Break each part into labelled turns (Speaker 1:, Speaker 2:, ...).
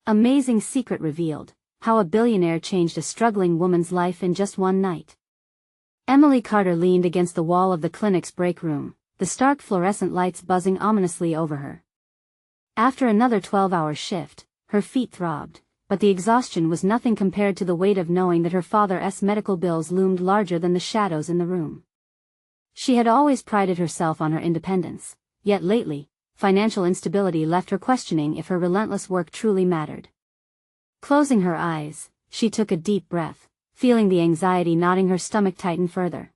Speaker 1: Amazing secret revealed: how a billionaire changed a struggling woman's life in just one night. Emily Carter leaned against the wall of the clinic's break room, the stark fluorescent lights buzzing ominously over her. After another 12-hour shift, her feet throbbed, but the exhaustion was nothing compared to the weight of knowing that her father's medical bills loomed larger than the shadows in the room. She had always prided herself on her independence, yet lately, financial instability left her questioning if her relentless work truly mattered. Closing her eyes, she took a deep breath, feeling the anxiety knotting her stomach tighten further.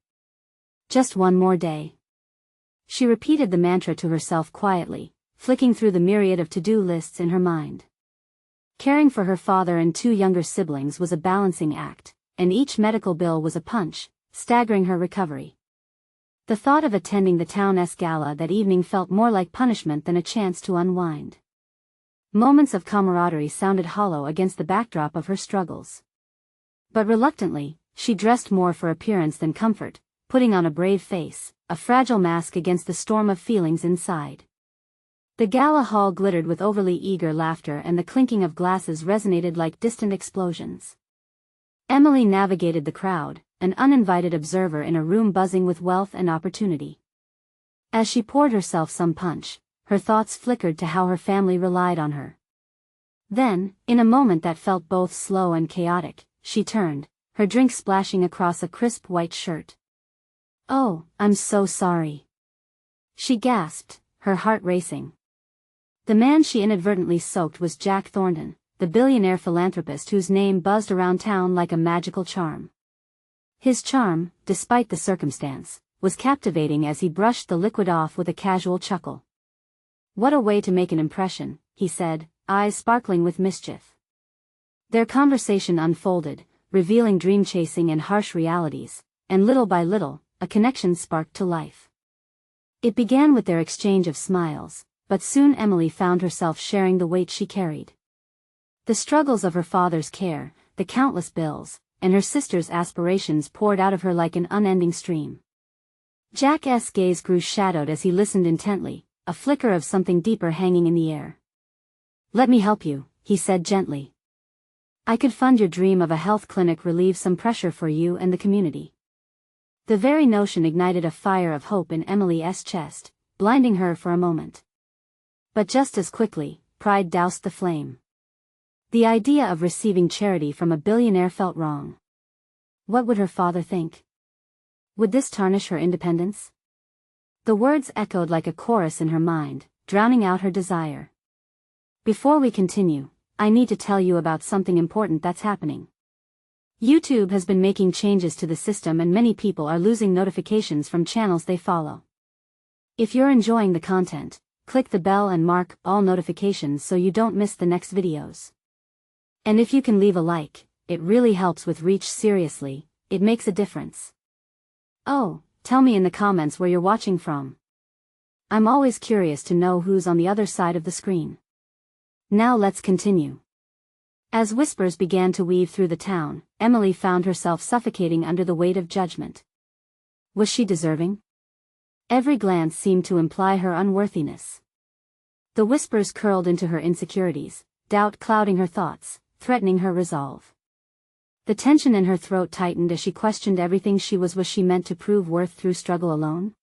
Speaker 1: Just one more day. She repeated the mantra to herself quietly, flicking through the myriad of to-do lists in her mind. Caring for her father and 2 younger siblings was a balancing act, and each medical bill was a punch, staggering her recovery. The thought of attending the town's gala that evening felt more like punishment than a chance to unwind. Moments of camaraderie sounded hollow against the backdrop of her struggles. But reluctantly, she dressed more for appearance than comfort, putting on a brave face, a fragile mask against the storm of feelings inside. The gala hall glittered with overly eager laughter, and the clinking of glasses resonated like distant explosions. Emily navigated the crowd, an uninvited observer in a room buzzing with wealth and opportunity. As she poured herself some punch, her thoughts flickered to how her family relied on her. Then, in a moment that felt both slow and chaotic, she turned, her drink splashing across a crisp white shirt. "Oh, I'm so sorry," she gasped, her heart racing. The man she inadvertently soaked was Jack Thornton, the billionaire philanthropist whose name buzzed around town like a magical charm. His charm, despite the circumstance, was captivating as he brushed the liquid off with a casual chuckle. "What a way to make an impression," he said, eyes sparkling with mischief. Their conversation unfolded, revealing dream-chasing and harsh realities, and little by little, a connection sparked to life. It began with their exchange of smiles, but soon Emily found herself sharing the weight she carried. The struggles of her father's care, the countless bills, and her sister's aspirations poured out of her like an unending stream. Jack's gaze grew shadowed as he listened intently, a flicker of something deeper hanging in the air. "Let me help you," he said gently. "I could fund your dream of a health clinic, relieve some pressure for you and the community." The very notion ignited a fire of hope in Emily's chest, blinding her for a moment. But just as quickly, pride doused the flame. The idea of receiving charity from a billionaire felt wrong. What would her father think? Would this tarnish her independence? The words echoed like a chorus in her mind, drowning out her desire. Before we continue, I need to tell you about something important that's happening. YouTube has been making changes to the system, and many people are losing notifications from channels they follow. If you're enjoying the content, click the bell and mark all notifications so you don't miss the next videos. And if you can leave a like, it really helps with reach. Seriously, it makes a difference. Oh, tell me in the comments where you're watching from. I'm always curious to know who's on the other side of the screen. Now let's continue. As whispers began to weave through the town, Emily found herself suffocating under the weight of judgment. Was she deserving? Every glance seemed to imply her unworthiness. The whispers curled into her insecurities, doubt clouding her thoughts, threatening her resolve. The tension in her throat tightened as she questioned everything she was. Was she meant to prove worth through struggle alone?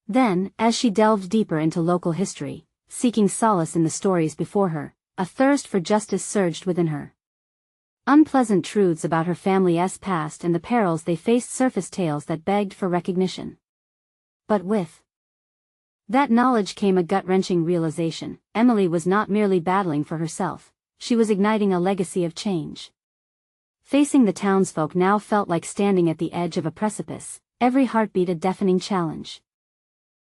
Speaker 1: Then, as she delved deeper into local history, seeking solace in the stories before her, a thirst for justice surged within her. Unpleasant truths about her family's past and the perils they faced surfaced, tales that begged for recognition. But with that knowledge came a gut-wrenching realization: Emily was not merely battling for herself, she was igniting a legacy of change. Facing the townsfolk now felt like standing at the edge of a precipice, every heartbeat a deafening challenge.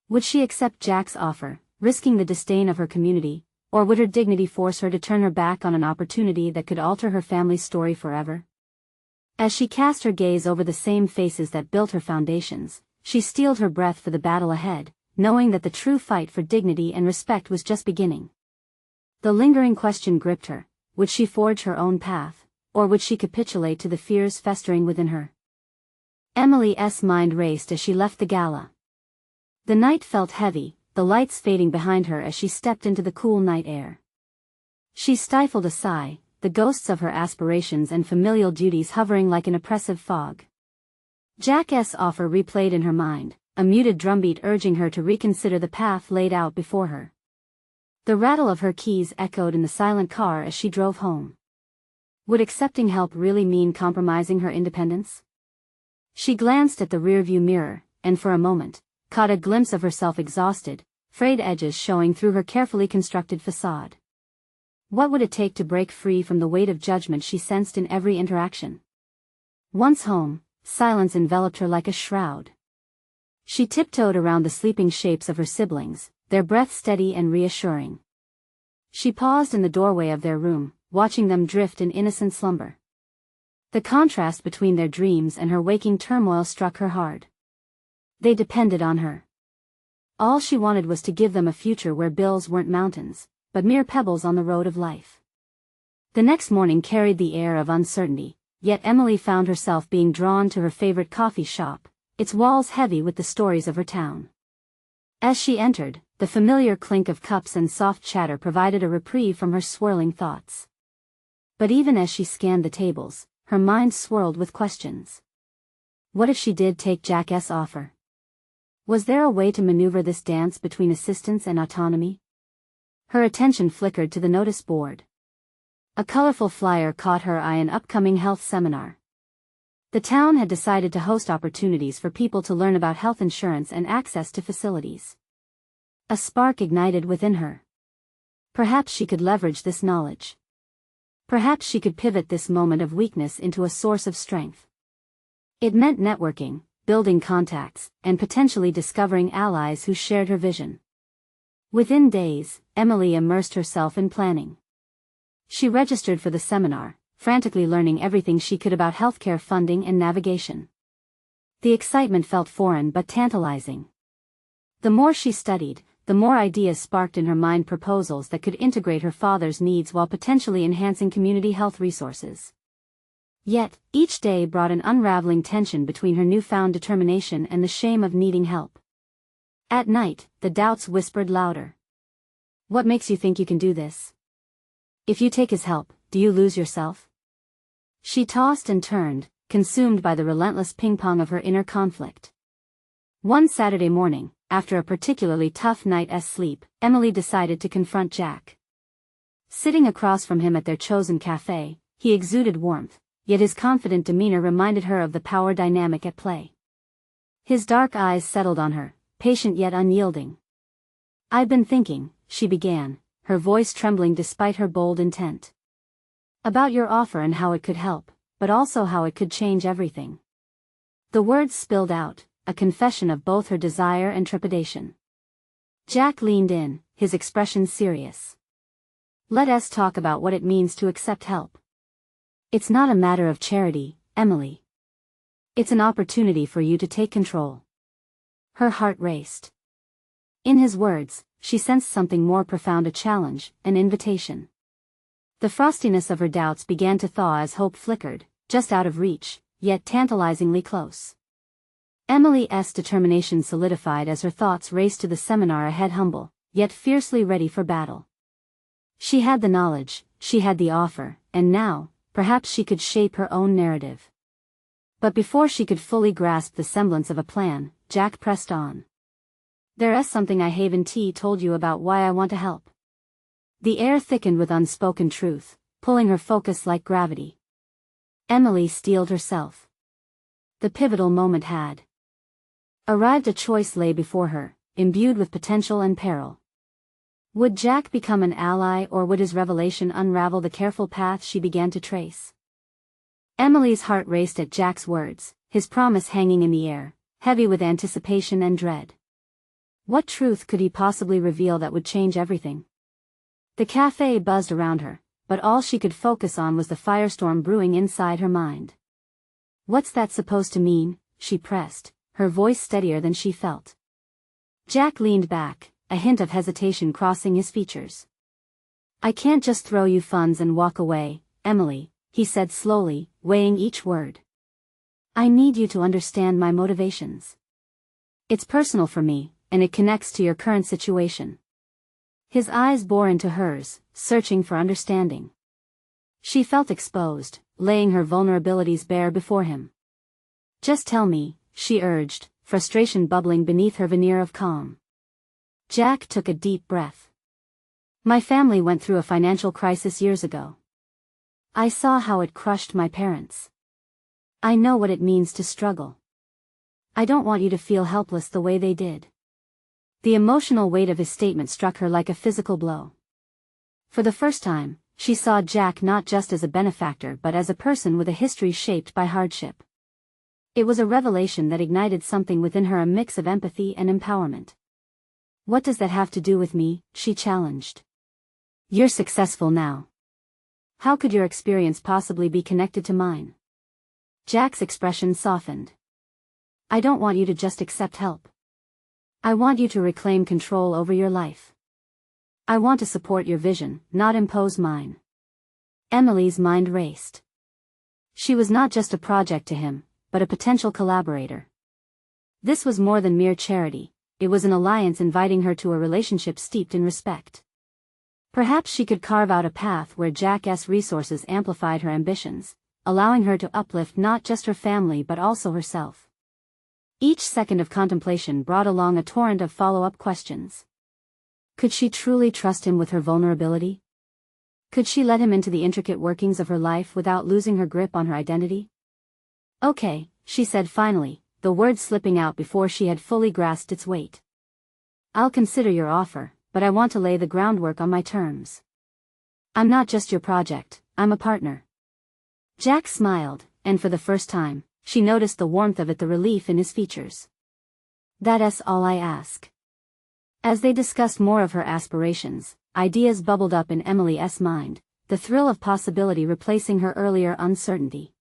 Speaker 1: Would she accept Jack's offer, risking the disdain of her community, or would her dignity force her to turn her back on an opportunity that could alter her family's story forever? As she cast her gaze over the same faces that built her foundations, she steeled her breath for the battle ahead, knowing that the true fight for dignity and respect was just beginning. The lingering question gripped her: would she forge her own path, or would she capitulate to the fears festering within her? Emily's mind raced as she left the gala. The night felt heavy, the lights fading behind her as she stepped into the cool night air. She stifled a sigh, the ghosts of her aspirations and familial duties hovering like an oppressive fog. Jack's offer replayed in her mind, a muted drumbeat urging her to reconsider the path laid out before her. The rattle of her keys echoed in the silent car as she drove home. Would accepting help really mean compromising her independence? She glanced at the rearview mirror, and for a moment, caught a glimpse of herself exhausted, frayed edges showing through her carefully constructed facade. What would it take to break free from the weight of judgment she sensed in every interaction? Once home, silence enveloped her like a shroud. She tiptoed around the sleeping shapes of her siblings, their breath steady and reassuring. She paused in the doorway of their room, watching them drift in innocent slumber. The contrast between their dreams and her waking turmoil struck her hard. They depended on her. All she wanted was to give them a future where bills weren't mountains, but mere pebbles on the road of life. The next morning carried the air of uncertainty, yet Emily found herself being drawn to her favorite coffee shop, its walls heavy with the stories of her town. As she entered, the familiar clink of cups and soft chatter provided a reprieve from her swirling thoughts. But even as she scanned the tables, her mind swirled with questions. What if she did take Jack's offer? Was there a way to maneuver this dance between assistance and autonomy? Her attention flickered to the notice board. A colorful flyer caught her eye: an upcoming health seminar. The town had decided to host opportunities for people to learn about health insurance and access to facilities. A spark ignited within her. Perhaps she could leverage this knowledge. Perhaps she could pivot this moment of weakness into a source of strength. It meant networking, building contacts, and potentially discovering allies who shared her vision. Within days, Emily immersed herself in planning. She registered for the seminar, frantically learning everything she could about healthcare funding and navigation. The excitement felt foreign but tantalizing. The more she studied, the more ideas sparked in her mind: proposals that could integrate her father's needs while potentially enhancing community health resources. Yet, each day brought an unraveling tension between her newfound determination and the shame of needing help. At night, the doubts whispered louder. What makes you think you can do this? If you take his help, do you lose yourself? She tossed and turned, consumed by the relentless ping-pong of her inner conflict. One Saturday morning, after a particularly tough night's sleep, Emily decided to confront Jack. Sitting across from him at their chosen cafe, he exuded warmth, yet his confident demeanor reminded her of the power dynamic at play. His dark eyes settled on her, patient yet unyielding. "I've been thinking," she began, her voice trembling despite her bold intent. "About your offer and how it could help, but also how it could change everything." The words spilled out, a confession of both her desire and trepidation. Jack leaned in, his expression serious. "Let us talk about what it means to accept help. It's not a matter of charity, Emily. It's an opportunity for you to take control." Her heart raced. In his words, she sensed something more profound: a challenge, an invitation. The frostiness of her doubts began to thaw as hope flickered, just out of reach, yet tantalizingly close. Emily's determination solidified as her thoughts raced to the seminar ahead, humble, yet fiercely ready for battle. She had the knowledge, she had the offer, and now, perhaps she could shape her own narrative. But before she could fully grasp the semblance of a plan, Jack pressed on. "There's something I haven't told you about why I want to help." The air thickened with unspoken truth, pulling her focus like gravity. Emily steeled herself. The pivotal moment had arrived. A choice lay before her, imbued with potential and peril. Would Jack become an ally, or would his revelation unravel the careful path she began to trace? Emily's heart raced at Jack's words, his promise hanging in the air, heavy with anticipation and dread. What truth could he possibly reveal that would change everything? The cafe buzzed around her, but all she could focus on was the firestorm brewing inside her mind. "What's that supposed to mean?" she pressed, her voice steadier than she felt. Jack leaned back, a hint of hesitation crossing his features. "I can't just throw you funds and walk away, Emily," he said slowly, weighing each word. "I need you to understand my motivations. It's personal for me, and it connects to your current situation." His eyes bore into hers, searching for understanding. She felt exposed, laying her vulnerabilities bare before him. "Just tell me," she urged, frustration bubbling beneath her veneer of calm. Jack took a deep breath. "My family went through a financial crisis years ago. I saw how it crushed my parents. I know what it means to struggle. I don't want you to feel helpless the way they did." The emotional weight of his statement struck her like a physical blow. For the first time, she saw Jack not just as a benefactor but as a person with a history shaped by hardship. It was a revelation that ignited something within her, a mix of empathy and empowerment. "What does that have to do with me?" she challenged. "You're successful now. How could your experience possibly be connected to mine?" Jack's expression softened. "I don't want you to just accept help. I want you to reclaim control over your life. I want to support your vision, not impose mine." Emily's mind raced. She was not just a project to him, but a potential collaborator. This was more than mere charity, it was an alliance inviting her to a relationship steeped in respect. Perhaps she could carve out a path where Jack's resources amplified her ambitions, allowing her to uplift not just her family but also herself. Each second of contemplation brought along a torrent of follow-up questions. Could she truly trust him with her vulnerability? Could she let him into the intricate workings of her life without losing her grip on her identity? "Okay," she said finally, the words slipping out before she had fully grasped its weight. "I'll consider your offer, but I want to lay the groundwork on my terms. I'm not just your project, I'm a partner." Jack smiled, and for the first time, she noticed the warmth of it, the relief in his features. "That's all I ask." As they discussed more of her aspirations, ideas bubbled up in Emily's mind, the thrill of possibility replacing her earlier uncertainty.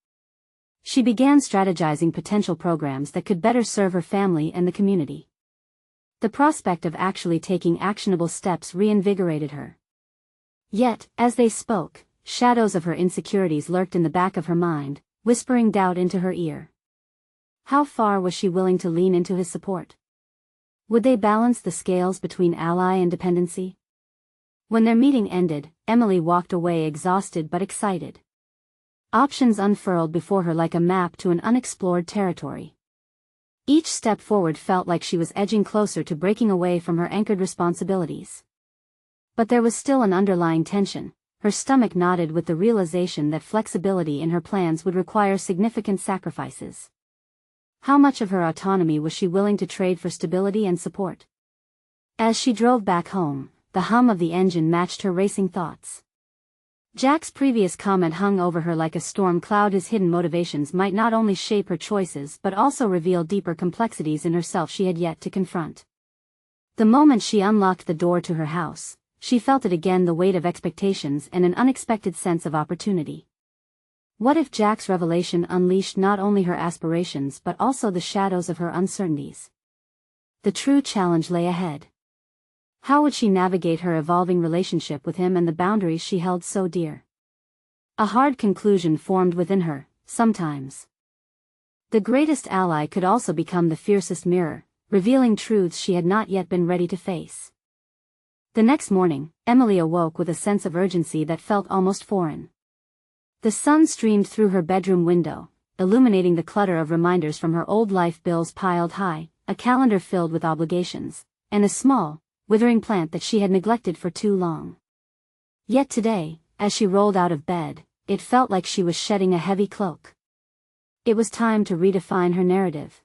Speaker 1: She began strategizing potential programs that could better serve her family and the community. The prospect of actually taking actionable steps reinvigorated her. Yet, as they spoke, shadows of her insecurities lurked in the back of her mind, whispering doubt into her ear. How far was she willing to lean into his support? Would they balance the scales between ally and dependency? When their meeting ended, Emily walked away exhausted but excited. Options unfurled before her like a map to an unexplored territory. Each step forward felt like she was edging closer to breaking away from her anchored responsibilities. But there was still an underlying tension. Her stomach knotted with the realization that flexibility in her plans would require significant sacrifices. How much of her autonomy was she willing to trade for stability and support? As she drove back home, the hum of the engine matched her racing thoughts. Jack's previous comment hung over her like a storm cloud. His hidden motivations might not only shape her choices but also reveal deeper complexities in herself she had yet to confront. The moment she unlocked the door to her house, she felt it again, the weight of expectations and an unexpected sense of opportunity. What if Jack's revelation unleashed not only her aspirations but also the shadows of her uncertainties? The true challenge lay ahead. How would she navigate her evolving relationship with him and the boundaries she held so dear? A hard conclusion formed within her. Sometimes the greatest ally could also become the fiercest mirror, revealing truths she had not yet been ready to face. The next morning, Emily awoke with a sense of urgency that felt almost foreign. The sun streamed through her bedroom window, illuminating the clutter of reminders from her old life bills piled high, a calendar filled with obligations, and a small, withering plant that she had neglected for too long. Yet today, as she rolled out of bed, it felt like she was shedding a heavy cloak. It was time to redefine her narrative.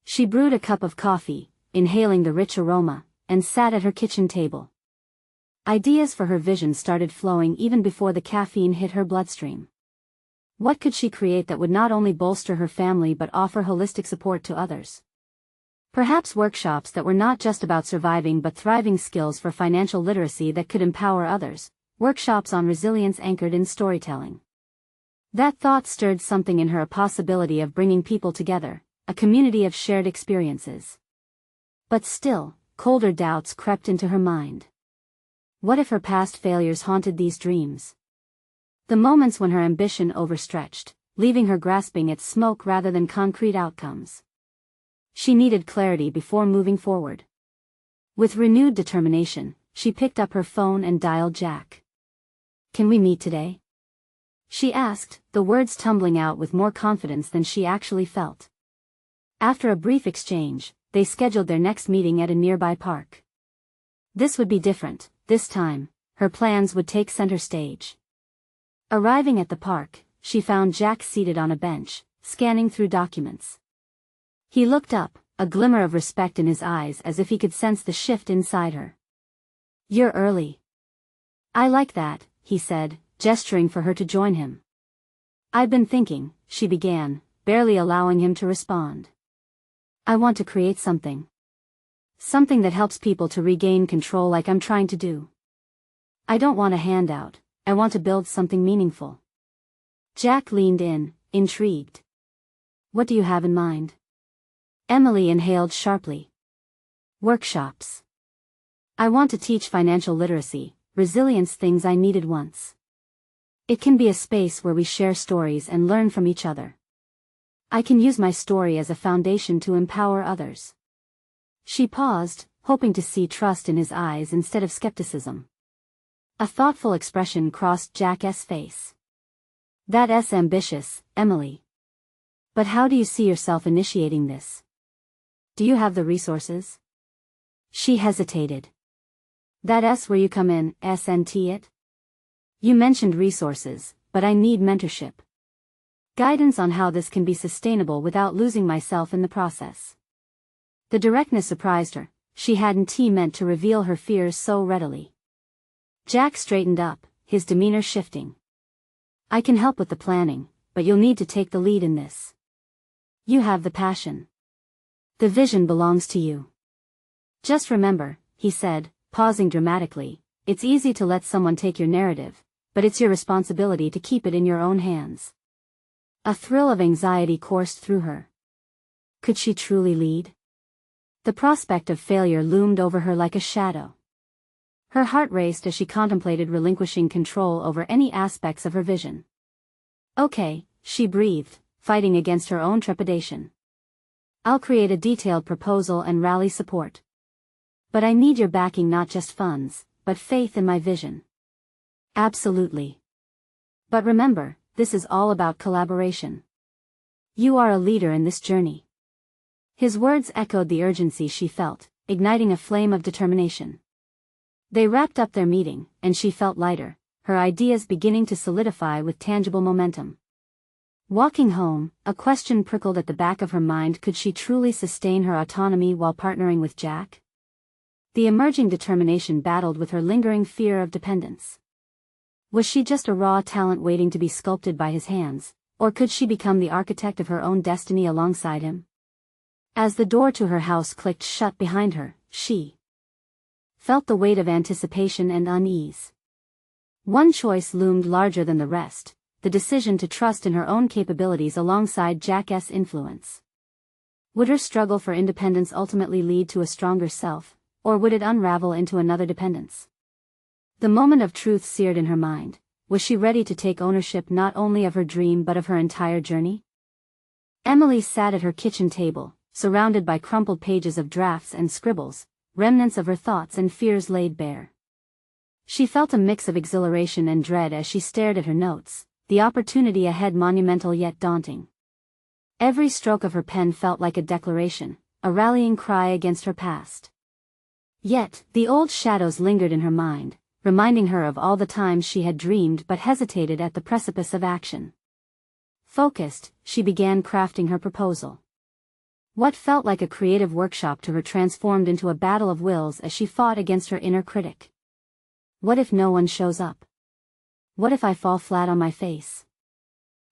Speaker 1: She brewed a cup of coffee, inhaling the rich aroma, and sat at her kitchen table. Ideas for her vision started flowing even before the caffeine hit her bloodstream. What could she create that would not only bolster her family but offer holistic support to others? Perhaps workshops that were not just about surviving but thriving, skills for financial literacy that could empower others, workshops on resilience anchored in storytelling. That thought stirred something in her, a possibility of bringing people together, a community of shared experiences. But still, colder doubts crept into her mind. What if her past failures haunted these dreams? The moments when her ambition overstretched, leaving her grasping at smoke rather than concrete outcomes. She needed clarity before moving forward. With renewed determination, she picked up her phone and dialed Jack. "Can we meet today?" she asked, the words tumbling out with more confidence than she actually felt. After a brief exchange, they scheduled their next meeting at a nearby park. This would be different. This time, her plans would take center stage. Arriving at the park, she found Jack seated on a bench, scanning through documents. He looked up, a glimmer of respect in his eyes as if he could sense the shift inside her. "You're early." "I like that," he said, gesturing for her to join him. "I've been thinking," she began, barely allowing him to respond. "I want to create something. Something that helps people to regain control like I'm trying to do. I don't want a handout, I want to build something meaningful." Jack leaned in, intrigued. "What do you have in mind?" Emily inhaled sharply. "Workshops. I want to teach financial literacy, resilience, things I needed once. It can be a space where we share stories and learn from each other. I can use my story as a foundation to empower others." She paused, hoping to see trust in his eyes instead of skepticism. A thoughtful expression crossed Jack's face. "That's ambitious, Emily. But how do you see yourself initiating this? Do you have the resources?" She hesitated. "That's where you come in, isn't it? You mentioned resources, but I need mentorship. Guidance on how this can be sustainable without losing myself in the process." The directness surprised her. She hadn't meant to reveal her fears so readily. Jack straightened up, his demeanor shifting. "I can help with the planning, but you'll need to take the lead in this. You have the passion. The vision belongs to you. Just remember," he said, pausing dramatically, "it's easy to let someone take your narrative, but it's your responsibility to keep it in your own hands." A thrill of anxiety coursed through her. Could she truly lead? The prospect of failure loomed over her like a shadow. Her heart raced as she contemplated relinquishing control over any aspects of her vision. "Okay," she breathed, fighting against her own trepidation. "I'll create a detailed proposal and rally support. But I need your backing, not just funds, but faith in my vision." "Absolutely. But remember, this is all about collaboration. You are a leader in this journey." His words echoed the urgency she felt, igniting a flame of determination. They wrapped up their meeting, and she felt lighter, her ideas beginning to solidify with tangible momentum. Walking home, a question prickled at the back of her mind: could she truly sustain her autonomy while partnering with Jack? The emerging determination battled with her lingering fear of dependence. Was she just a raw talent waiting to be sculpted by his hands, or could she become the architect of her own destiny alongside him? As the door to her house clicked shut behind her, she felt the weight of anticipation and unease. One choice loomed larger than the rest: the decision to trust in her own capabilities alongside Jack's influence. Would her struggle for independence ultimately lead to a stronger self, or would it unravel into another dependence? The moment of truth seared in her mind. Was she ready to take ownership not only of her dream but of her entire journey? Emily sat at her kitchen table, surrounded by crumpled pages of drafts and scribbles, remnants of her thoughts and fears laid bare. She felt a mix of exhilaration and dread as she stared at her notes, the opportunity ahead monumental yet daunting. Every stroke of her pen felt like a declaration, a rallying cry against her past. Yet, the old shadows lingered in her mind, reminding her of all the times she had dreamed but hesitated at the precipice of action. Focused, she began crafting her proposal. What felt like a creative workshop to her transformed into a battle of wills as she fought against her inner critic. What if no one shows up? What if I fall flat on my face?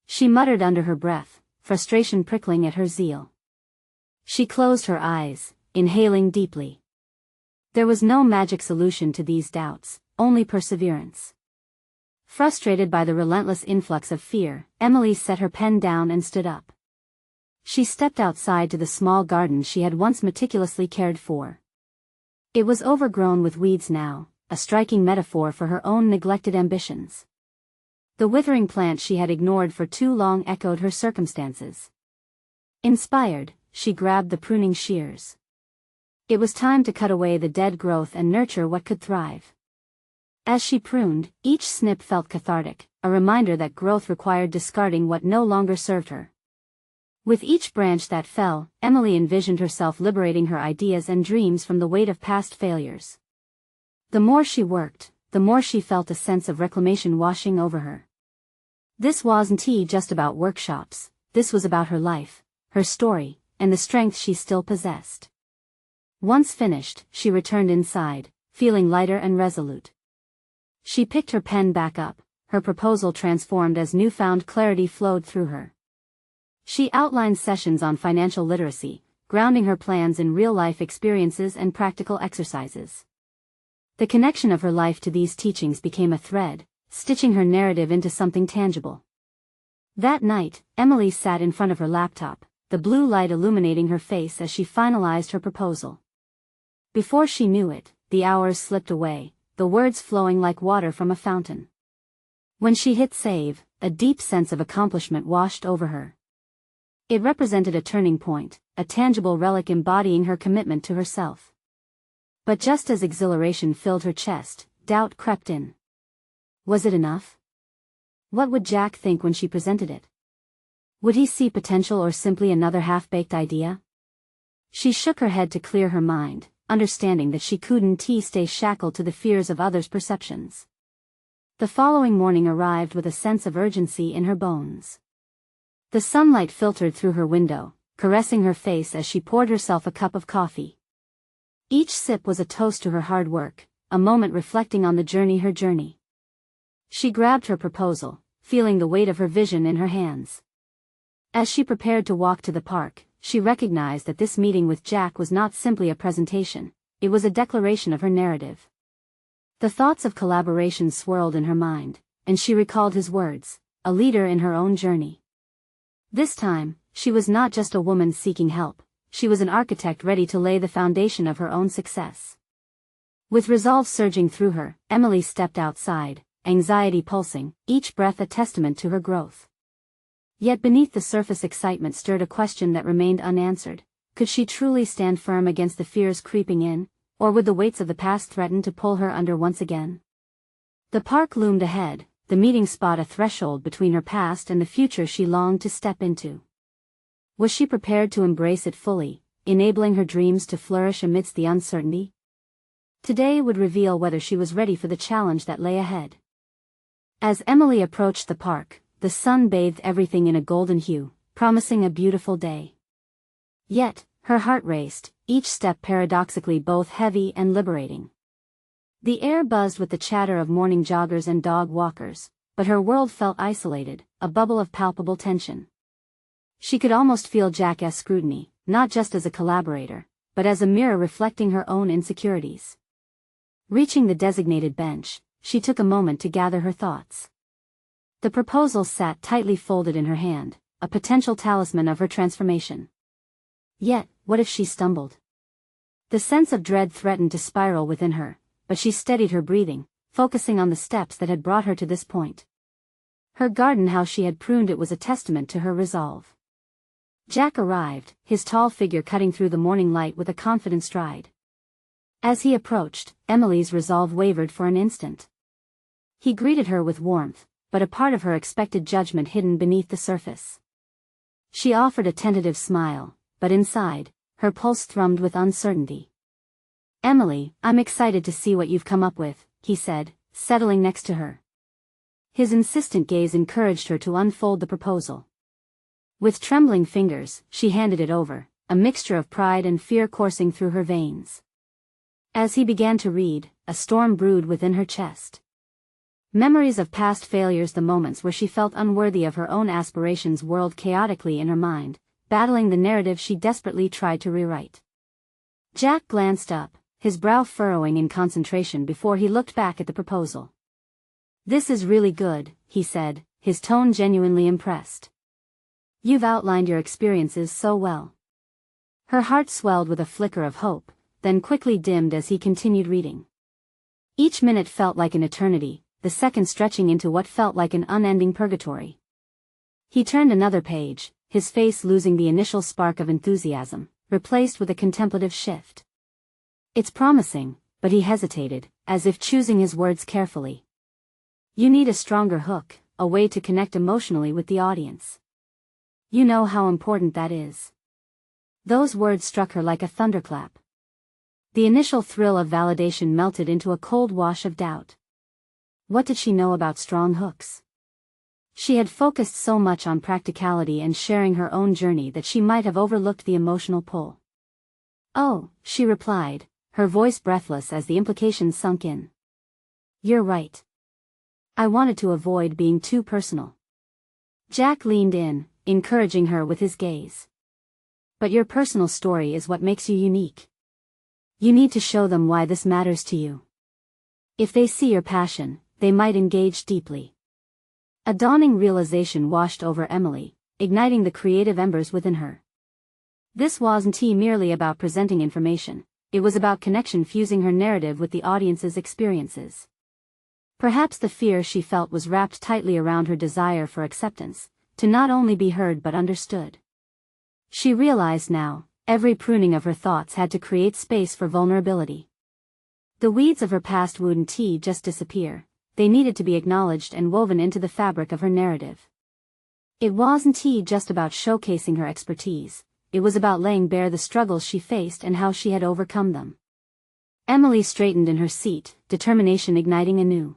Speaker 1: She muttered under her breath, frustration prickling at her zeal. She closed her eyes, inhaling deeply. There was no magic solution to these doubts, only perseverance. Frustrated by the relentless influx of fear, Emily set her pen down and stood up. She stepped outside to the small garden she had once meticulously cared for. It was overgrown with weeds now, a striking metaphor for her own neglected ambitions. The withering plant she had ignored for too long echoed her circumstances. Inspired, she grabbed the pruning shears. It was time to cut away the dead growth and nurture what could thrive. As she pruned, each snip felt cathartic, a reminder that growth required discarding what no longer served her. With each branch that fell, Emily envisioned herself liberating her ideas and dreams from the weight of past failures. The more she worked, the more she felt a sense of reclamation washing over her. This wasn't just about workshops, this was about her life, her story, and the strength she still possessed. Once finished, she returned inside, feeling lighter and resolute. She picked her pen back up, her proposal transformed as newfound clarity flowed through her. She outlined sessions on financial literacy, grounding her plans in real-life experiences and practical exercises. The connection of her life to these teachings became a thread, stitching her narrative into something tangible. That night, Emily sat in front of her laptop, the blue light illuminating her face as she finalized her proposal. Before she knew it, the hours slipped away, the words flowing like water from a fountain. When she hit save, a deep sense of accomplishment washed over her. It represented a turning point, a tangible relic embodying her commitment to herself. But just as exhilaration filled her chest, doubt crept in. Was it enough? What would Jack think when she presented it? Would he see potential or simply another half-baked idea? She shook her head to clear her mind, understanding that she couldn't stay shackled to the fears of others' perceptions. The following morning arrived with a sense of urgency in her bones. The sunlight filtered through her window, caressing her face as she poured herself a cup of coffee. Each sip was a toast to her hard work, a moment reflecting on her journey. She grabbed her proposal, feeling the weight of her vision in her hands. As she prepared to walk to the park, she recognized that this meeting with Jack was not simply a presentation, it was a declaration of her narrative. The thoughts of collaboration swirled in her mind, and she recalled his words, a leader in her own journey. This time, she was not just a woman seeking help, she was an architect ready to lay the foundation of her own success. With resolve surging through her, Emily stepped outside, anxiety pulsing, each breath a testament to her growth. Yet beneath the surface excitement stirred a question that remained unanswered. Could she truly stand firm against the fears creeping in, or would the weights of the past threaten to pull her under once again? The park loomed ahead, the meeting spot a threshold between her past and the future she longed to step into. Was she prepared to embrace it fully, enabling her dreams to flourish amidst the uncertainty? Today would reveal whether she was ready for the challenge that lay ahead. As Emily approached the park, the sun bathed everything in a golden hue, promising a beautiful day. Yet, her heart raced, each step paradoxically both heavy and liberating. The air buzzed with the chatter of morning joggers and dog walkers, but her world felt isolated, a bubble of palpable tension. She could almost feel Jack's scrutiny, not just as a collaborator, but as a mirror reflecting her own insecurities. Reaching the designated bench, she took a moment to gather her thoughts. The proposal sat tightly folded in her hand, a potential talisman of her transformation. Yet, what if she stumbled? The sense of dread threatened to spiral within her, but she steadied her breathing, focusing on the steps that had brought her to this point. Her garden, how she had pruned it, was a testament to her resolve. Jack arrived, his tall figure cutting through the morning light with a confident stride. As he approached, Emily's resolve wavered for an instant. He greeted her with warmth, but a part of her expected judgment hidden beneath the surface. She offered a tentative smile, but inside, her pulse thrummed with uncertainty. "Emily, I'm excited to see what you've come up with," he said, settling next to her. His insistent gaze encouraged her to unfold the proposal. With trembling fingers, she handed it over, a mixture of pride and fear coursing through her veins. As he began to read, a storm brewed within her chest. Memories of past failures, the moments where she felt unworthy of her own aspirations, whirled chaotically in her mind, battling the narrative she desperately tried to rewrite. Jack glanced up, his brow furrowing in concentration before he looked back at the proposal. "This is really good," he said, his tone genuinely impressed. "You've outlined your experiences so well." Her heart swelled with a flicker of hope, then quickly dimmed as he continued reading. Each minute felt like an eternity, the second stretching into what felt like an unending purgatory. He turned another page, his face losing the initial spark of enthusiasm, replaced with a contemplative shift. It's promising, but he hesitated, as if choosing his words carefully. You need a stronger hook, a way to connect emotionally with the audience. You know how important that is. Those words struck her like a thunderclap. The initial thrill of validation melted into a cold wash of doubt. What did she know about strong hooks? She had focused so much on practicality and sharing her own journey that she might have overlooked the emotional pull. Oh, she replied, her voice breathless as the implications sunk in. You're right. I wanted to avoid being too personal. Jack leaned in, encouraging her with his gaze. But your personal story is what makes you unique. You need to show them why this matters to you. If they see your passion, they might engage deeply. A dawning realization washed over Emily, igniting the creative embers within her. This wasn't merely about presenting information, it was about connection, fusing her narrative with the audience's experiences. Perhaps the fear she felt was wrapped tightly around her desire for acceptance, to not only be heard but understood. She realized now, every pruning of her thoughts had to create space for vulnerability. The weeds of her past wouldn't just disappear, they needed to be acknowledged and woven into the fabric of her narrative. It wasn't just about showcasing her expertise, it was about laying bare the struggles she faced and how she had overcome them. Emily straightened in her seat, determination igniting anew.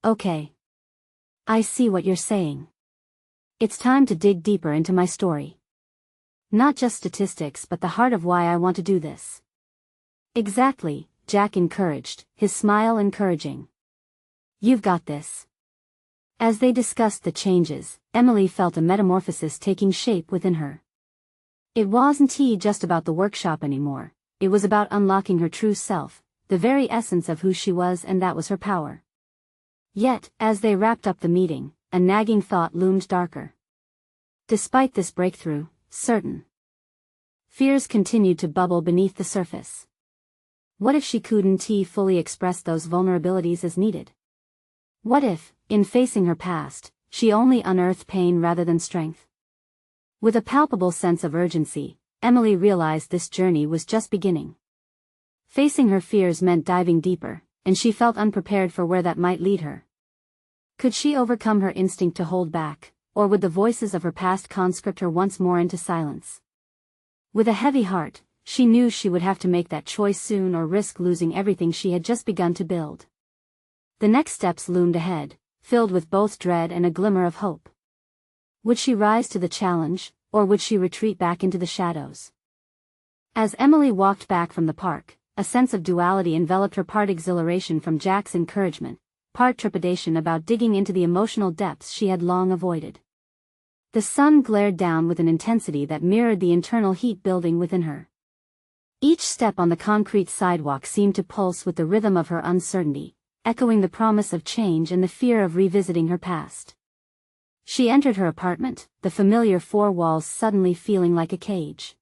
Speaker 1: Okay. I see what you're saying. It's time to dig deeper into my story. Not just statistics but the heart of why I want to do this. Exactly, Jack encouraged, his smile encouraging. You've got this. As they discussed the changes, Emily felt a metamorphosis taking shape within her. It wasn't just about the workshop anymore, it was about unlocking her true self, the very essence of who she was, and that was her power. Yet, as they wrapped up the meeting, a nagging thought loomed darker. Despite this breakthrough, certain fears continued to bubble beneath the surface. What if she couldn't fully express those vulnerabilities as needed? What if, in facing her past, she only unearthed pain rather than strength? With a palpable sense of urgency, Emily realized this journey was just beginning. Facing her fears meant diving deeper, and she felt unprepared for where that might lead her. Could she overcome her instinct to hold back, or would the voices of her past conscript her once more into silence? With a heavy heart, she knew she would have to make that choice soon or risk losing everything she had just begun to build. The next steps loomed ahead, filled with both dread and a glimmer of hope. Would she rise to the challenge, or would she retreat back into the shadows? As Emily walked back from the park, a sense of duality enveloped her, part exhilaration from Jack's encouragement, part trepidation about digging into the emotional depths she had long avoided. The sun glared down with an intensity that mirrored the internal heat building within her. Each step on the concrete sidewalk seemed to pulse with the rhythm of her uncertainty, echoing the promise of change and the fear of revisiting her past. She entered her apartment, the familiar four walls suddenly feeling like a cage.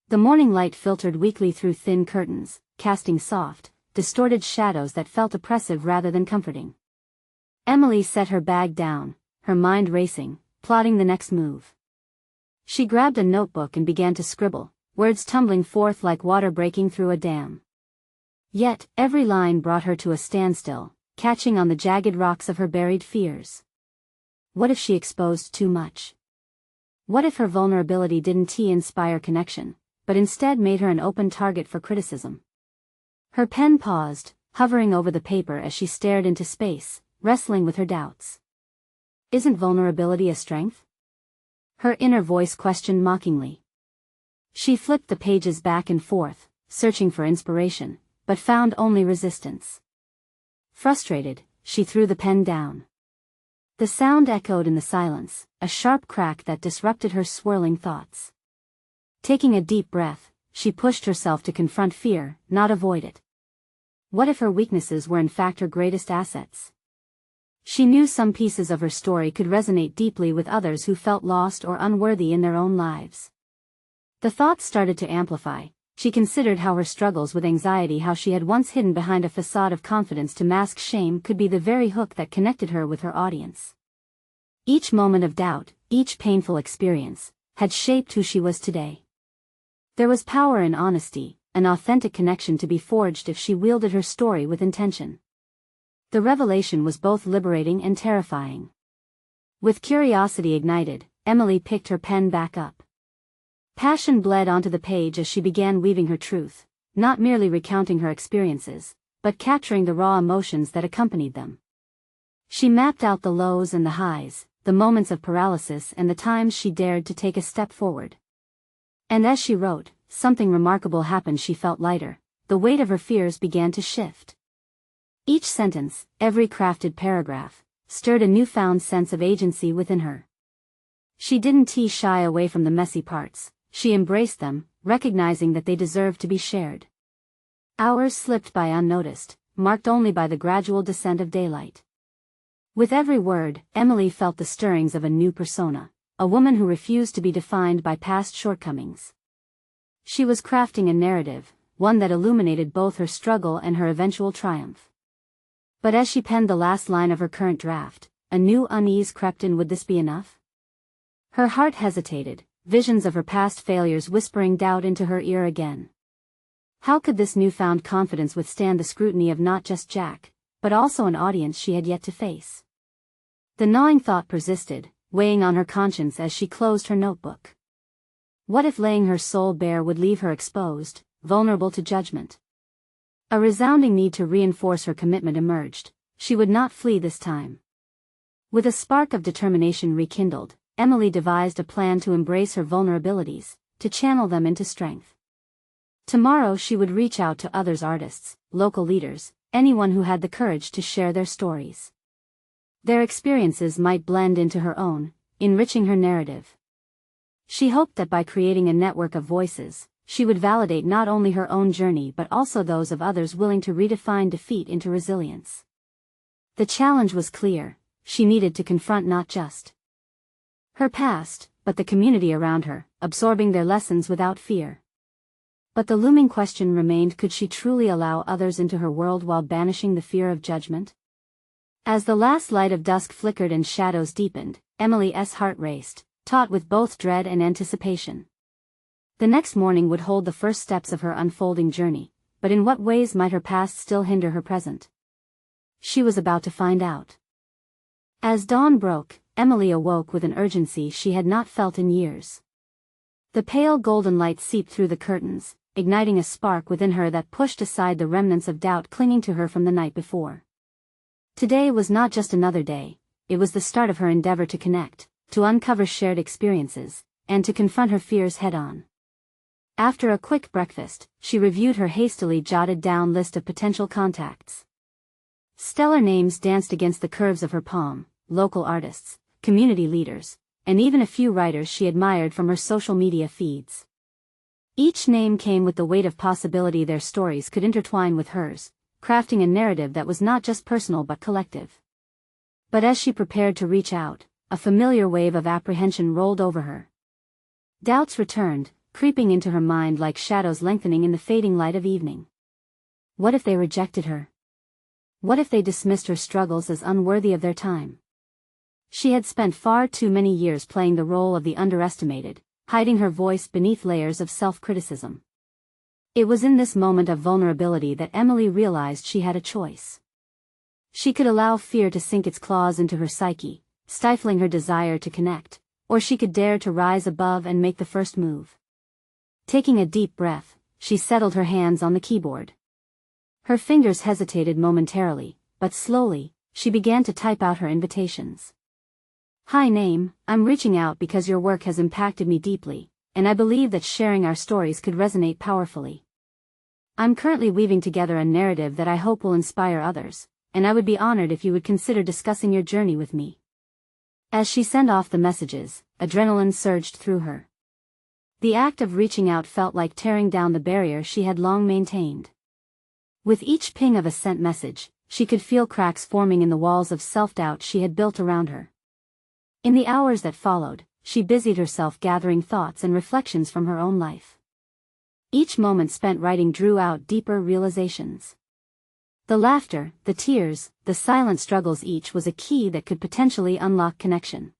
Speaker 1: The morning light filtered weakly through thin curtains, casting soft, distorted shadows that felt oppressive rather than comforting. Emily set her bag down, her mind racing, plotting the next move. She grabbed a notebook and began to scribble, words tumbling forth like water breaking through a dam. Yet, every line brought her to a standstill, catching on the jagged rocks of her buried fears. What if she exposed too much? What if her vulnerability didn't inspire connection, but instead made her an open target for criticism? Her pen paused, hovering over the paper as she stared into space, wrestling with her doubts. Isn't vulnerability a strength? Her inner voice questioned mockingly. She flipped the pages back and forth, searching for inspiration, but found only resistance. Frustrated, she threw the pen down. The sound echoed in the silence, a sharp crack that disrupted her swirling thoughts. Taking a deep breath, she pushed herself to confront fear, not avoid it. What if her weaknesses were in fact her greatest assets? She knew some pieces of her story could resonate deeply with others who felt lost or unworthy in their own lives. The thoughts started to amplify. She considered how her struggles with anxiety, how she had once hidden behind a facade of confidence to mask shame, could be the very hook that connected her with her audience. Each moment of doubt, each painful experience, had shaped who she was today. There was power in honesty, an authentic connection to be forged if she wielded her story with intention. The revelation was both liberating and terrifying. With curiosity ignited, Emily picked her pen back up. Passion bled onto the page as she began weaving her truth, not merely recounting her experiences, but capturing the raw emotions that accompanied them. She mapped out the lows and the highs, the moments of paralysis and the times she dared to take a step forward. And as she wrote, something remarkable happened. She felt lighter, the weight of her fears began to shift. Each sentence, every crafted paragraph, stirred a newfound sense of agency within her. She didn't shy away from the messy parts, she embraced them, recognizing that they deserved to be shared. Hours slipped by unnoticed, marked only by the gradual descent of daylight. With every word, Emily felt the stirrings of a new persona, a woman who refused to be defined by past shortcomings. She was crafting a narrative, one that illuminated both her struggle and her eventual triumph. But as she penned the last line of her current draft, a new unease crept in. Would this be enough? Her heart hesitated, visions of her past failures whispering doubt into her ear again. How could this newfound confidence withstand the scrutiny of not just Jack, but also an audience she had yet to face? The gnawing thought persisted, weighing on her conscience as she closed her notebook. What if laying her soul bare would leave her exposed, vulnerable to judgment? A resounding need to reinforce her commitment emerged. She would not flee this time. With a spark of determination rekindled, Emily devised a plan to embrace her vulnerabilities, to channel them into strength. Tomorrow she would reach out to others, artists, local leaders, anyone who had the courage to share their stories. Their experiences might blend into her own, enriching her narrative. She hoped that by creating a network of voices, she would validate not only her own journey but also those of others willing to redefine defeat into resilience. The challenge was clear: she needed to confront not just her past, but the community around her, absorbing their lessons without fear. But the looming question remained: could she truly allow others into her world while banishing the fear of judgment? As the last light of dusk flickered and shadows deepened, Emily's heart raced, taut with both dread and anticipation. The next morning would hold the first steps of her unfolding journey, but in what ways might her past still hinder her present? She was about to find out. As dawn broke, Emily awoke with an urgency she had not felt in years. The pale golden light seeped through the curtains, igniting a spark within her that pushed aside the remnants of doubt clinging to her from the night before. Today was not just another day, it was the start of her endeavor to connect, to uncover shared experiences, and to confront her fears head-on. After a quick breakfast, she reviewed her hastily jotted down list of potential contacts. Stellar names danced against the curves of her palm: local artists, community leaders, and even a few writers she admired from her social media feeds. Each name came with the weight of possibility. Their stories could intertwine with hers, crafting a narrative that was not just personal but collective. But as she prepared to reach out, a familiar wave of apprehension rolled over her. Doubts returned, creeping into her mind like shadows lengthening in the fading light of evening. What if they rejected her? What if they dismissed her struggles as unworthy of their time? She had spent far too many years playing the role of the underestimated, hiding her voice beneath layers of self-criticism. It was in this moment of vulnerability that Emily realized she had a choice. She could allow fear to sink its claws into her psyche, stifling her desire to connect, or she could dare to rise above and make the first move. Taking a deep breath, she settled her hands on the keyboard. Her fingers hesitated momentarily, but slowly, she began to type out her invitations. Hi name, I'm reaching out because your work has impacted me deeply, and I believe that sharing our stories could resonate powerfully. I'm currently weaving together a narrative that I hope will inspire others, and I would be honored if you would consider discussing your journey with me. As she sent off the messages, adrenaline surged through her. The act of reaching out felt like tearing down the barrier she had long maintained. With each ping of a sent message, she could feel cracks forming in the walls of self-doubt she had built around her. In the hours that followed, she busied herself gathering thoughts and reflections from her own life. Each moment spent writing drew out deeper realizations. The laughter, the tears, the silent struggles, each was a key that could potentially unlock connection.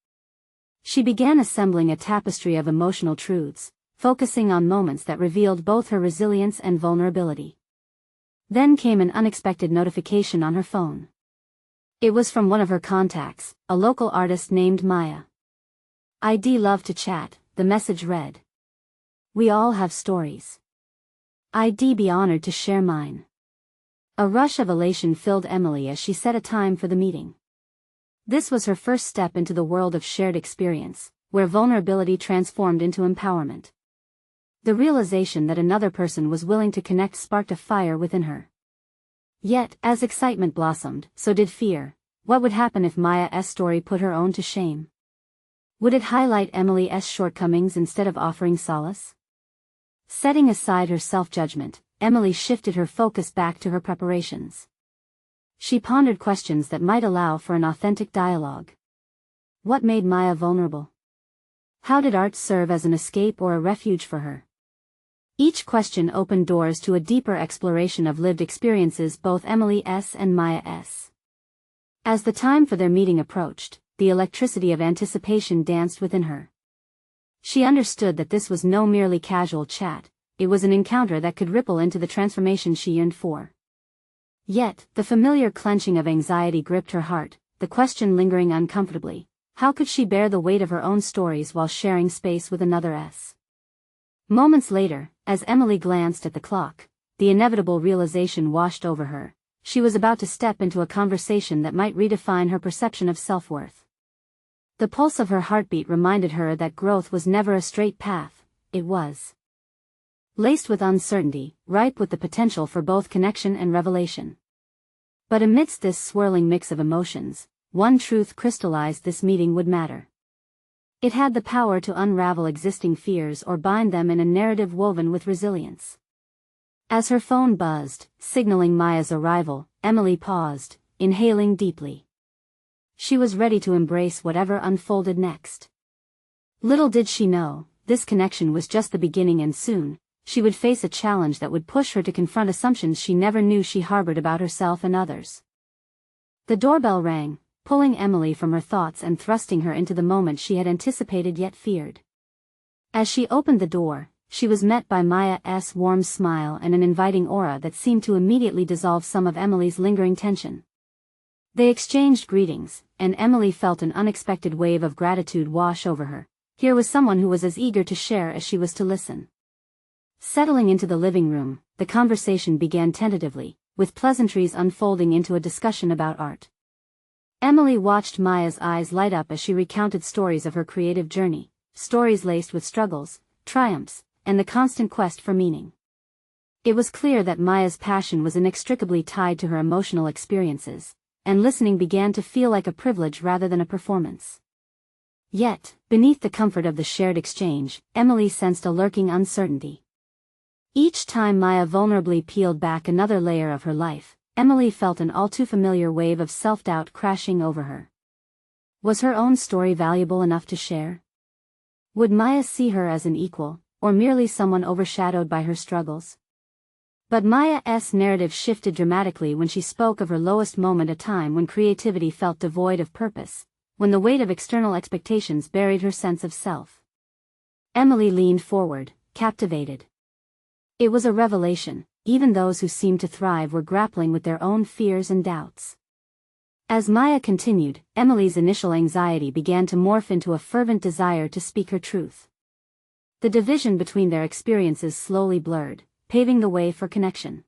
Speaker 1: She began assembling a tapestry of emotional truths, focusing on moments that revealed both her resilience and vulnerability. Then came an unexpected notification on her phone. It was from one of her contacts, a local artist named Maya. "I'd love to chat," the message read. "We all have stories. I'd be honored to share mine." A rush of elation filled Emily as she set a time for the meeting. This was her first step into the world of shared experience, where vulnerability transformed into empowerment. The realization that another person was willing to connect sparked a fire within her. Yet, as excitement blossomed, so did fear. What would happen if Maya's story put her own to shame? Would it highlight Emily's shortcomings instead of offering solace? Setting aside her self-judgment, Emily shifted her focus back to her preparations. She pondered questions that might allow for an authentic dialogue. What made Maya vulnerable? How did art serve as an escape or a refuge for her? Each question opened doors to a deeper exploration of lived experiences, both Emily's and Maya's. As the time for their meeting approached, the electricity of anticipation danced within her. She understood that this was no merely casual chat, it was an encounter that could ripple into the transformation she yearned for. Yet, the familiar clenching of anxiety gripped her heart, the question lingering uncomfortably: how could she bear the weight of her own stories while sharing space with another's? Moments later, as Emily glanced at the clock, the inevitable realization washed over her. She was about to step into a conversation that might redefine her perception of self-worth. The pulse of her heartbeat reminded her that growth was never a straight path, it was laced with uncertainty, ripe with the potential for both connection and revelation. But amidst this swirling mix of emotions, one truth crystallized: this meeting would matter. It had the power to unravel existing fears or bind them in a narrative woven with resilience. As her phone buzzed, signaling Maya's arrival, Emily paused, inhaling deeply. She was ready to embrace whatever unfolded next. Little did she know, this connection was just the beginning, and soon, she would face a challenge that would push her to confront assumptions she never knew she harbored about herself and others. The doorbell rang, pulling Emily from her thoughts and thrusting her into the moment she had anticipated yet feared. As she opened the door, she was met by Maya's warm smile and an inviting aura that seemed to immediately dissolve some of Emily's lingering tension. They exchanged greetings, and Emily felt an unexpected wave of gratitude wash over her. Here was someone who was as eager to share as she was to listen. Settling into the living room, the conversation began tentatively, with pleasantries unfolding into a discussion about art. Emily watched Maya's eyes light up as she recounted stories of her creative journey, stories laced with struggles, triumphs, and the constant quest for meaning. It was clear that Maya's passion was inextricably tied to her emotional experiences, and listening began to feel like a privilege rather than a performance. Yet, beneath the comfort of the shared exchange, Emily sensed a lurking uncertainty. Each time Maya vulnerably peeled back another layer of her life, Emily felt an all-too-familiar wave of self-doubt crashing over her. Was her own story valuable enough to share? Would Maya see her as an equal, or merely someone overshadowed by her struggles? But Maya's narrative shifted dramatically when she spoke of her lowest moment, a time when creativity felt devoid of purpose, when the weight of external expectations buried her sense of self. Emily leaned forward, captivated. It was a revelation. Even those who seemed to thrive were grappling with their own fears and doubts. As Maya continued, Emily's initial anxiety began to morph into a fervent desire to speak her truth. The division between their experiences slowly blurred, paving the way for connection.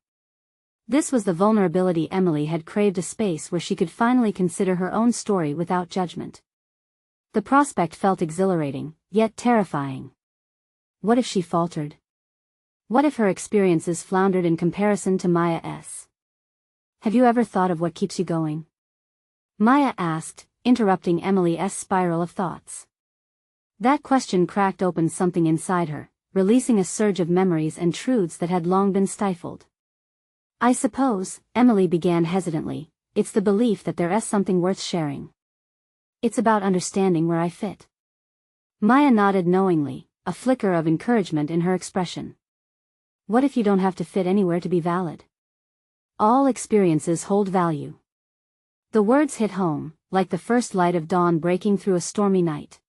Speaker 1: This was the vulnerability Emily had craved, a space where she could finally consider her own story without judgment. The prospect felt exhilarating, yet terrifying. What if she faltered? What if her experiences floundered in comparison to Maya's? Have you ever thought of what keeps you going? Maya asked, interrupting Emily's spiral of thoughts. That question cracked open something inside her, releasing a surge of memories and truths that had long been stifled. I suppose, Emily began hesitantly, it's the belief that there is something worth sharing. It's about understanding where I fit. Maya nodded knowingly, a flicker of encouragement in her expression. What if you don't have to fit anywhere to be valid? All experiences hold value. The words hit home, like the first light of dawn breaking through a stormy night.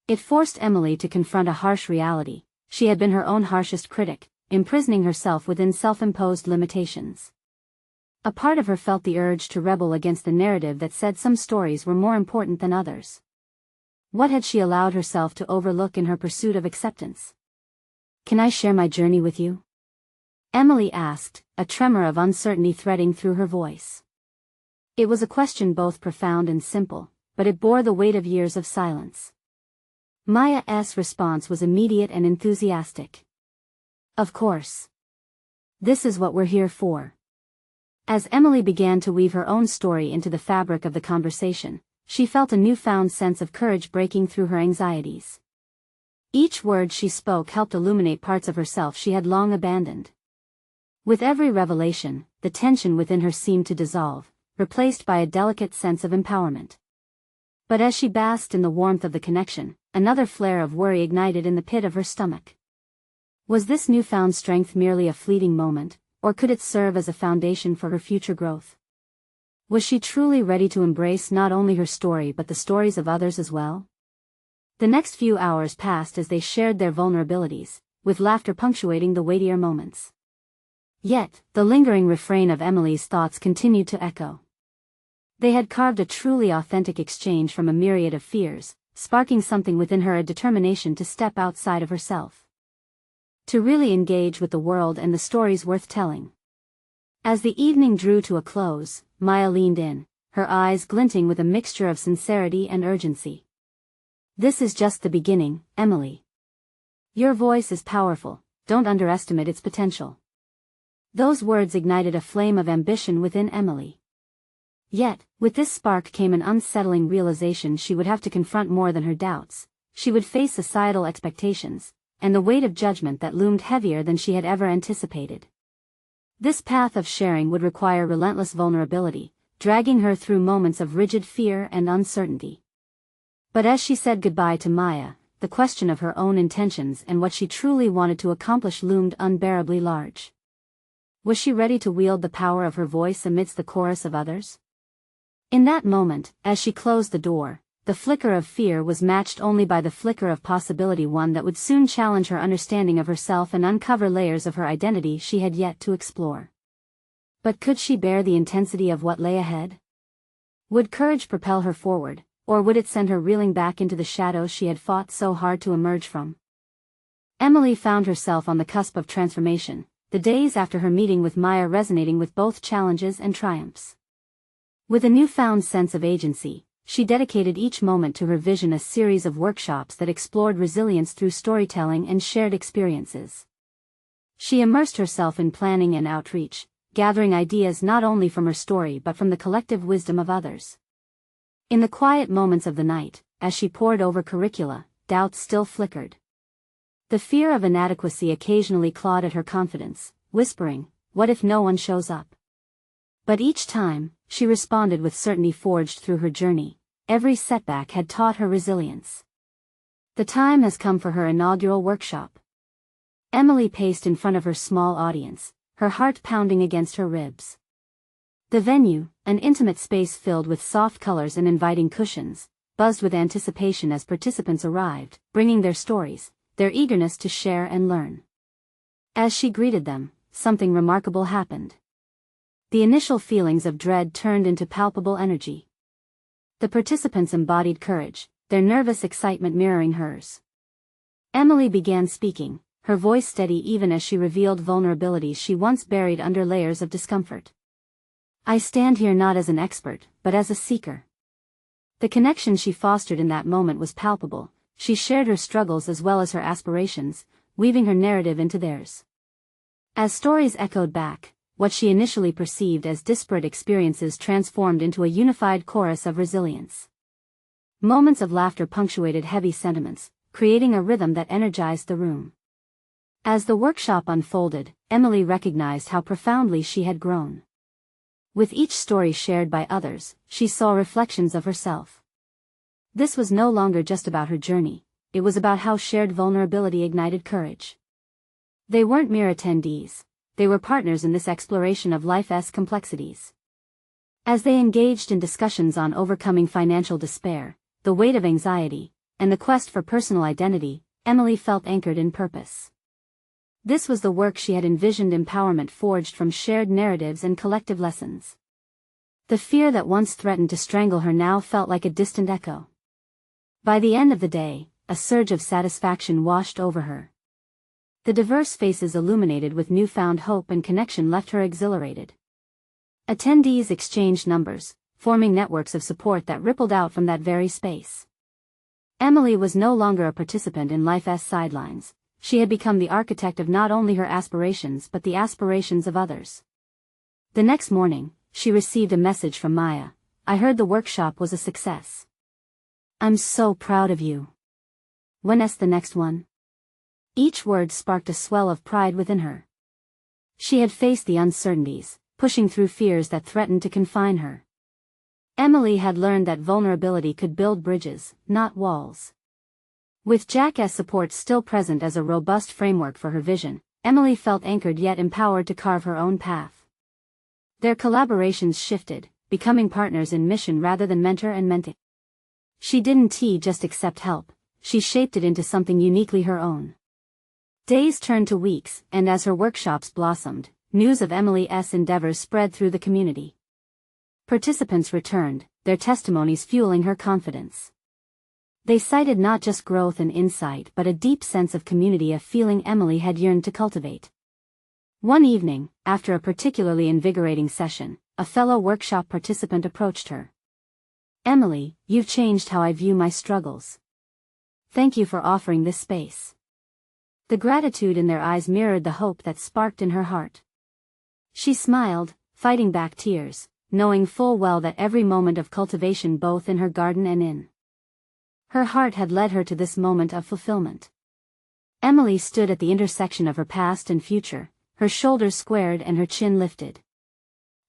Speaker 1: It forced Emily to confront a harsh reality. she had been her own harshest critic, imprisoning herself within self-imposed limitations. A part of her felt the urge to rebel against the narrative that said some stories were more important than others. What had she allowed herself to overlook in her pursuit of acceptance? "Can I share my journey with you?" Emily asked, a tremor of uncertainty threading through her voice. It was a question both profound and simple, but it bore the weight of years of silence. Maya's response was immediate and enthusiastic. "Of course. This is what we're here for." As Emily began to weave her own story into the fabric of the conversation, she felt a newfound sense of courage breaking through her anxieties. Each word she spoke helped illuminate parts of herself she had long abandoned. With every revelation, the tension within her seemed to dissolve, replaced by a delicate sense of empowerment. But as she basked in the warmth of the connection, another flare of worry ignited in the pit of her stomach. Was this newfound strength merely a fleeting moment, or could it serve as a foundation for her future growth? Was she truly ready to embrace not only her story but the stories of others as well? The next few hours passed as they shared their vulnerabilities, with laughter punctuating the weightier moments. Yet, the lingering refrain of Emily's thoughts continued to echo. They had carved a truly authentic exchange from a myriad of fears, sparking something within her, a determination to step outside of herself. To really engage with the world and the stories worth telling. As the evening drew to a close, Maya leaned in, her eyes glinting with a mixture of sincerity and urgency. "This is just the beginning, Emily. Your voice is powerful, don't underestimate its potential." Those words ignited a flame of ambition within Emily. Yet, with this spark came an unsettling realization: she would have to confront more than her doubts. She would face societal expectations, and the weight of judgment that loomed heavier than she had ever anticipated. This path of sharing would require relentless vulnerability, dragging her through moments of rigid fear and uncertainty. But as she said goodbye to Maya, the question of her own intentions and what she truly wanted to accomplish loomed unbearably large. Was she ready to wield the power of her voice amidst the chorus of others? In that moment, as she closed the door, the flicker of fear was matched only by the flicker of possibility, one that would soon challenge her understanding of herself and uncover layers of her identity she had yet to explore. But could she bear the intensity of what lay ahead? Would courage propel her forward, or would it send her reeling back into the shadows she had fought so hard to emerge from? Emily found herself on the cusp of transformation, the days after her meeting with Maya resonating with both challenges and triumphs. With a newfound sense of agency, she dedicated each moment to her vision, a series of workshops that explored resilience through storytelling and shared experiences. She immersed herself in planning and outreach, gathering ideas not only from her story but from the collective wisdom of others. In the quiet moments of the night, as she pored over curricula, doubts still flickered. The fear of inadequacy occasionally clawed at her confidence, whispering, "What if no one shows up?" But each time, she responded with certainty forged through her journey. Every setback had taught her resilience. The time has come for her inaugural workshop. Emily paced in front of her small audience, her heart pounding against her ribs. The venue, an intimate space filled with soft colors and inviting cushions, buzzed with anticipation as participants arrived, bringing their stories, their eagerness to share and learn. As she greeted them, something remarkable happened. The initial feelings of dread turned into palpable energy. The participants embodied courage, their nervous excitement mirroring hers. Emily began speaking, her voice steady even as she revealed vulnerabilities she once buried under layers of discomfort. "I stand here not as an expert, but as a seeker." The connection she fostered in that moment was palpable. She shared her struggles as well as her aspirations, weaving her narrative into theirs. As stories echoed back, what she initially perceived as disparate experiences transformed into a unified chorus of resilience. Moments of laughter punctuated heavy sentiments, creating a rhythm that energized the room. As the workshop unfolded, Emily recognized how profoundly she had grown. With each story shared by others, she saw reflections of herself. This was no longer just about her journey, it was about how shared vulnerability ignited courage. They weren't mere attendees. They were partners in this exploration of life's complexities. As they engaged in discussions on overcoming financial despair, the weight of anxiety, and the quest for personal identity, Emily felt anchored in purpose. This was the work she had envisioned, empowerment forged from shared narratives and collective lessons. The fear that once threatened to strangle her now felt like a distant echo. By the end of the day, a surge of satisfaction washed over her. The diverse faces illuminated with newfound hope and connection left her exhilarated. Attendees exchanged numbers, forming networks of support that rippled out from that very space. Emily was no longer a participant in life's sidelines. She had become the architect of not only her aspirations but the aspirations of others. The next morning, she received a message from Maya. "I heard the workshop was a success. I'm so proud of you. When's the next one?" Each word sparked a swell of pride within her. She had faced the uncertainties, pushing through fears that threatened to confine her. Emily had learned that vulnerability could build bridges, not walls. With Jack's support still present as a robust framework for her vision, Emily felt anchored yet empowered to carve her own path. Their collaborations shifted, becoming partners in mission rather than mentor and mentee. She didn't just accept help, she shaped it into something uniquely her own. Days turned to weeks, and as her workshops blossomed, news of Emily's endeavors spread through the community. Participants returned, their testimonies fueling her confidence. They cited not just growth and insight but a deep sense of community, a feeling Emily had yearned to cultivate. One evening, after a particularly invigorating session, a fellow workshop participant approached her. "Emily, you've changed how I view my struggles. Thank you for offering this space." The gratitude in their eyes mirrored the hope that sparked in her heart. She smiled, fighting back tears, knowing full well that every moment of cultivation, both in her garden and in her heart, had led her to this moment of fulfillment. Emily stood at the intersection of her past and future, her shoulders squared and her chin lifted.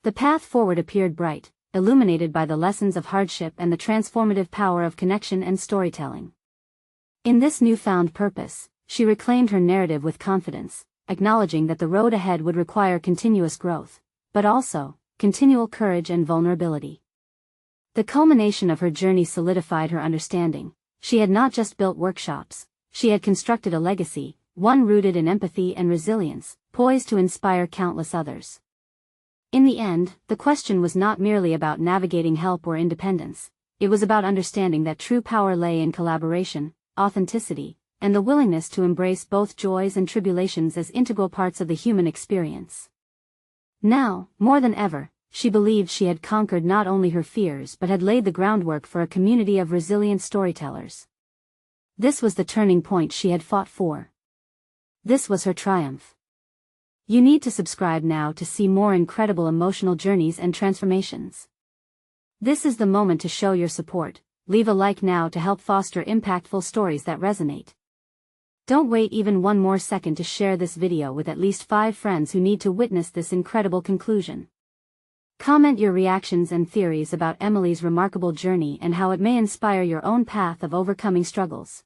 Speaker 1: The path forward appeared bright, illuminated by the lessons of hardship and the transformative power of connection and storytelling. In this newfound purpose, she reclaimed her narrative with confidence, acknowledging that the road ahead would require continuous growth, but also continual courage and vulnerability. The culmination of her journey solidified her understanding. She had not just built workshops, she had constructed a legacy, one rooted in empathy and resilience, poised to inspire countless others. In the end, the question was not merely about navigating help or independence, it was about understanding that true power lay in collaboration, authenticity, and the willingness to embrace both joys and tribulations as integral parts of the human experience. Now, more than ever, she believed she had conquered not only her fears but had laid the groundwork for a community of resilient storytellers. This was the turning point she had fought for. This was her triumph. You need to subscribe now to see more incredible emotional journeys and transformations. This is the moment to show your support. Leave a like now to help foster impactful stories that resonate. Don't wait even one more second to share this video with at least 5 friends who need to witness this incredible conclusion. Comment your reactions and theories about Emily's remarkable journey and how it may inspire your own path of overcoming struggles.